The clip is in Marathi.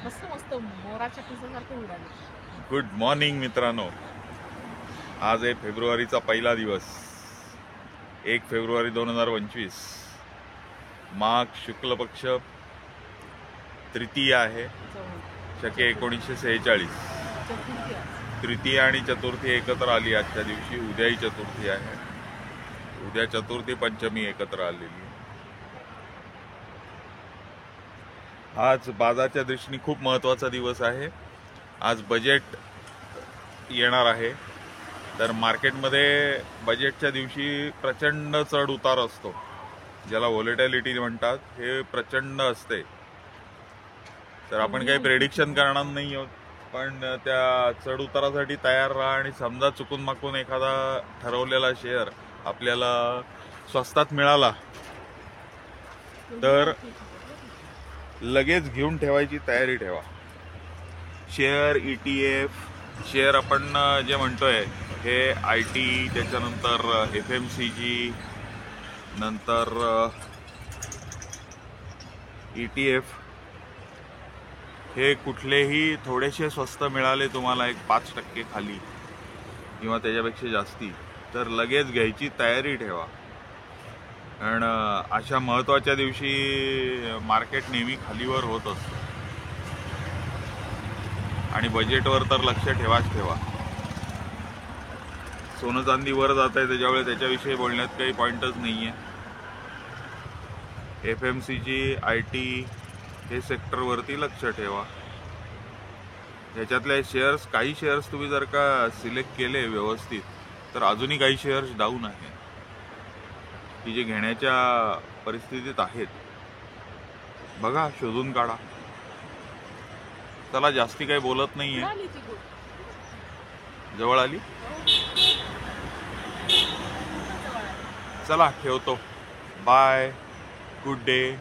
मस्त मस्त मोराच्या पिसासारखं उडाले. गुड मॉर्निंग मित्रांनो. आज आहे फेब्रुवारीचा पहिला दिवस, 1 फेब्रुवारी 2025. माघ शुक्ल पक्ष तृतीया आहे, शके 1946. तृतीय आणि चतुर्थी एकत्र आली आजच्या दिवशी. उद्याही चतुर्थी आहे, उद्या चतुर्थी पंचमी एकत्र आलेली आहे. आज बाजारच्या दृष्टीने खूप महत्त्वाचा दिवस आहे. आज बजेट येणार आहे, तर मार्केटमध्ये बजेटच्या दिवशी प्रचंड चढ उतार असतो, ज्याला व्होलेटिलिटी म्हणतात. हे प्रचंड असते. तर आपण काही प्रेडिक्शन करणार नाही आहोत, पण त्या चढ उतारासाठी तयार राहा. आणि समजा चुकून माकून एखादा ठरवलेला शेअर आपल्याला स्वस्तात मिळाला तर लगेच घेऊन ठेवायची तयारी ठेवा. शेअर, ETF शेअर आपण जे म्हणतोय हे IT, त्याच्यानंतर FMCG, नंतर ETF, हे कुठलेही थोडेसे स्वस्त मिळाले तुम्हाला, एक 5% खाली किंवा त्याच्यापेक्षा जास्ती, तर लगेच घ्यायची तयारी ठेवा. कारण अशा महत्त्वाच्या दिवशी मार्केट नेहमी खालीवर होत असतं. आणि बजेटवर तर लक्ष ठेवा. सोनं चांदी वर जात आहे, त्याच्यामुळे त्याच्याविषयी बोलण्यात काही पॉईंटच नाही आहे. FMCG, IT हे सेक्टरवरती लक्ष ठेवा. ह्याच्यातले शेअर्स, काही शेअर्स तुम्ही जर का सिलेक्ट केले व्यवस्थित, तर अजूनही काही शेअर्स डाऊन आहे की जे घेण्याच्या परिस्थितीत आहेत. बघा, शोधून काढा. चला, जास्ती काही बोलत नाहीये. जवळ आली. चला, ठेवतो. Bye, good day.